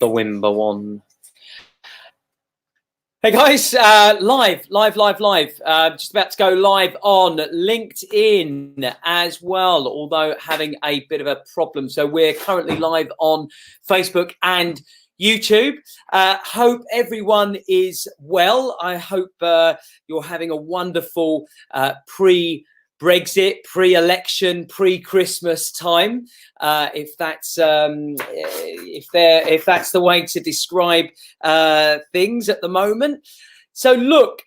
the Wimber one. Hey guys, live. Just about to go live on LinkedIn as well, although having a bit of a problem. So we're currently live on Facebook and YouTube. Hope everyone is well. I hope you're having a wonderful pre-Brexit, pre-election, pre-Christmas time. If that's the way to describe things at the moment. So look,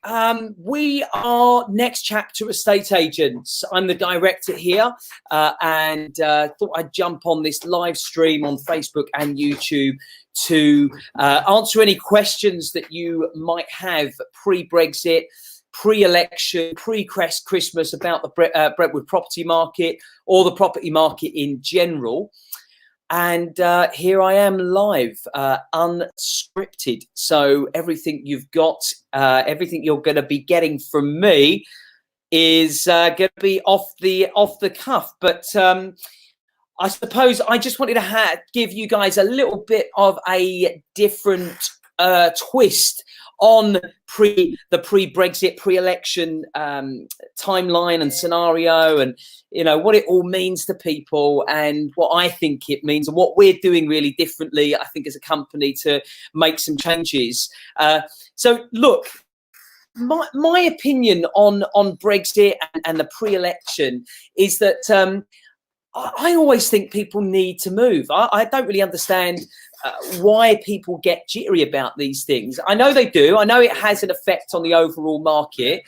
we are Next Chapter Estate Agents. I'm the director here, and thought I'd jump on this live stream on Facebook and YouTube to answer any questions that you might have pre-Brexit, pre-election, pre-Christmas about the Brentwood property market or the property market in general. And here I am live, unscripted. So everything you've got, everything you're going to be getting from me is going to be off the cuff. But I suppose I just wanted to give you guys a little bit of a different twist on the pre-Brexit, pre-election timeline and scenario, and you know what it all means to people and what I think it means and what we're doing really differently, I think, as a company to make some changes. So look, my opinion on Brexit and the pre-election is that I always think people need to move. I don't really understand why people get jittery about these things. I know they do. I know it has an effect on the overall market,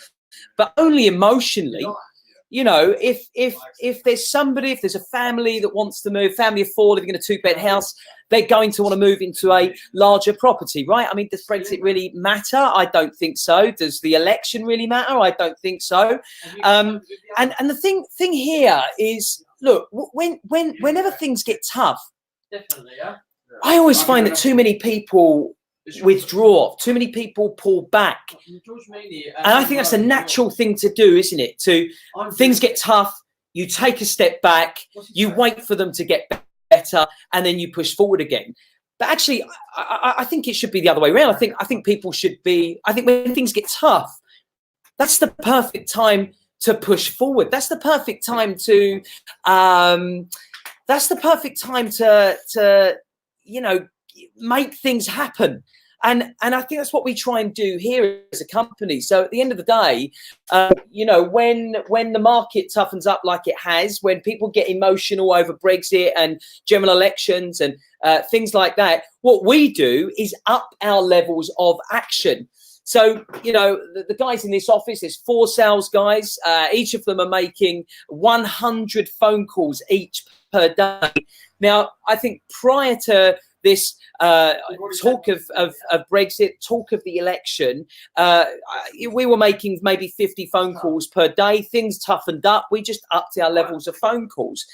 but only emotionally. You know, if there's somebody, if there's a family that wants to move, family of four living in a two-bed house, they're going to want to move into a larger property, right? I mean, does Brexit really matter? I don't think so. Does the election really matter? I don't think so. And the thing here is, look, whenever things get tough, I always find that too many people withdraw, too many people pull back. And I think that's a natural thing to do, isn't it? Things get tough, you take a step back, you wait for them to get better, and then you push forward again. But actually, I think it should be the other way around. I think people should be, I think when things get tough, that's the perfect time to push forward. That's the perfect time to, you know, make things happen. And I think that's what we try and do here as a company. So at the end of the day, you know, when the market toughens up like it has, when people get emotional over Brexit and general elections and things like that, what we do is up our levels of action. So, you know, the guys in this office, there's 4 sales guys. Each of them are making 100 phone calls each per day. Now, I think prior to this talk of Brexit, talk of the election, we were making maybe 50 phone calls per day. Things toughened up. We just upped our levels of phone calls.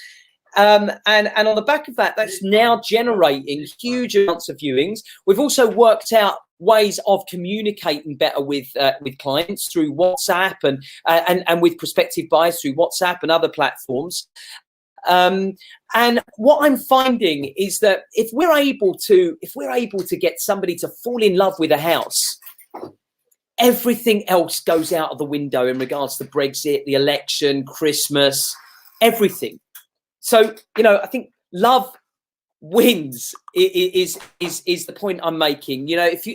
And on the back of that, that's now generating huge amounts of viewings. We've also worked out ways of communicating better with clients through WhatsApp and with prospective buyers through WhatsApp and other platforms. And what I'm finding is that if we're able to get somebody to fall in love with a house, everything else goes out of the window in regards to Brexit, the election, Christmas, everything. So, you know, I think love wins is the point I'm making. You know, if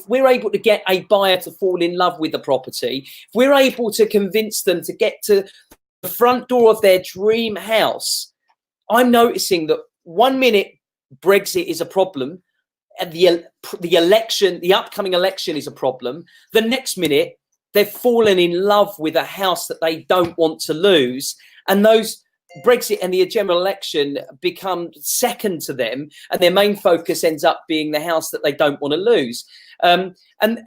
we're able to get a buyer to fall in love with the property, if we're able to convince them to get to the front door of their dream house, I'm noticing that 1 minute Brexit is a problem, and the upcoming election is a problem. The next minute they've fallen in love with a house that they don't want to lose, and those Brexit and the general election become second to them, and their main focus ends up being the house that they don't want to lose. And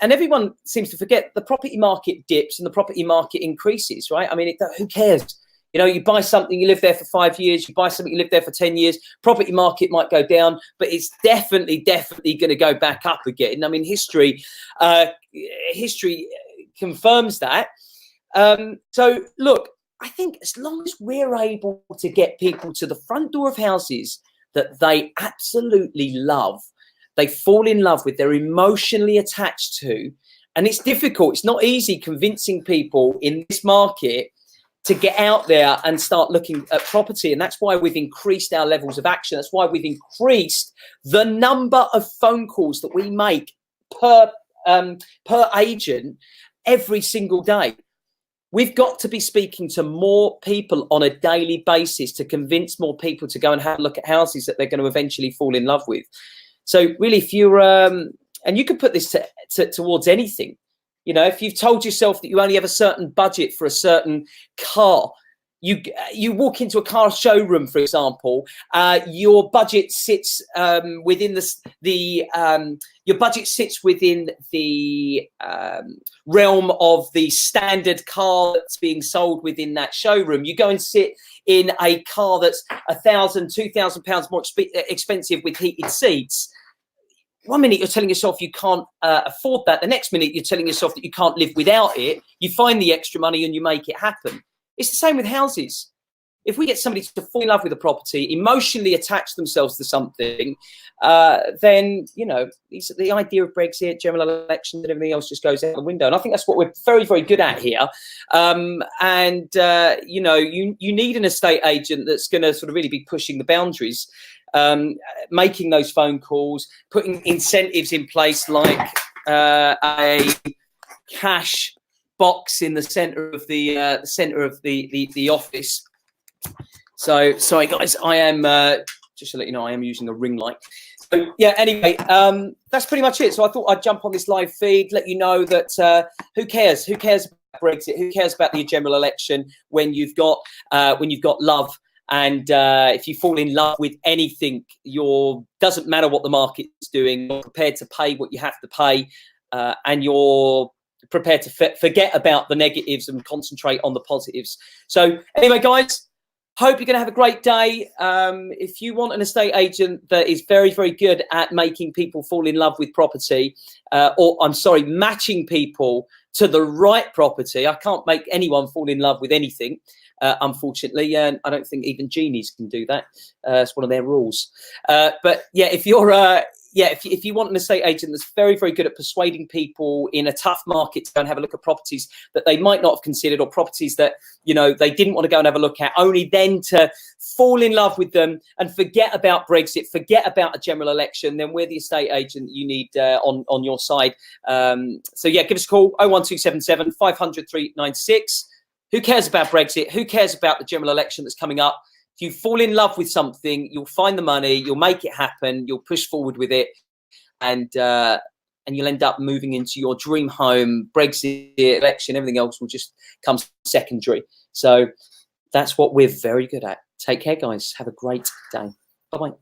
everyone seems to forget the property market dips and the property market increases, right? I mean, who cares? You know, you buy something, you live there for 5 years, you buy something, you live there for 10 years, property market might go down, but it's definitely going to go back up again. I mean, history confirms that. So look, I think as long as we're able to get people to the front door of houses that they absolutely love, they fall in love with, they're emotionally attached to. And it's difficult. It's not easy convincing people in this market to get out there and start looking at property. And that's why we've increased our levels of action. That's why we've increased the number of phone calls that we make per agent every single day. We've got to be speaking to more people on a daily basis to convince more people to go and have a look at houses that they're going to eventually fall in love with. So really, if you're, and you can put this towards anything, you know, if you've told yourself that you only have a certain budget for a certain car, you walk into a car showroom, for example, your budget sits within your budget sits within the realm of the standard car that's being sold within that showroom. You go and sit in a car that's £1,000, £2,000 more expensive with heated seats. One minute you're telling yourself you can't afford that. The next minute you're telling yourself that you can't live without it. You find the extra money and you make it happen. It's the same with houses. If we get somebody to fall in love with a property, emotionally attach themselves to something, then, you know, the idea of Brexit, general election and everything else just goes out the window. And I think that's what we're very, very good at here. You know, you need an estate agent that's going to sort of really be pushing the boundaries, making those phone calls, putting incentives in place like a cash box in the center of the office. So sorry guys, I am just to let you know I am using a ring light. So yeah, anyway, that's pretty much it. So I thought I'd jump on this live feed, let you know that who cares about Brexit, who cares about the general election when you've got love. And if you fall in love with anything, doesn't matter what the market's doing, you're prepared to pay what you have to pay, and you're prepared to forget about the negatives and concentrate on the positives. So anyway, guys, hope you're going to have a great day. If you want an estate agent that is very, very good at making people fall in love with property, matching people to the right property. I can't make anyone fall in love with anything. Unfortunately, and I don't think even genies can do that. It's one of their rules. But yeah, if you're if you want an estate agent that's very, very good at persuading people in a tough market to go and have a look at properties that they might not have considered, or properties that, you know, they didn't want to go and have a look at, only then to fall in love with them and forget about Brexit, forget about a general election, then we're the estate agent you need on your side. So yeah, give us a call, 01277 500 396. Who cares about Brexit? Who cares about the general election that's coming up? If you fall in love with something, you'll find the money, you'll make it happen, you'll push forward with it, and you'll end up moving into your dream home. Brexit, election, everything else will just come secondary. So that's what we're very good at. Take care, guys. Have a great day. Bye-bye.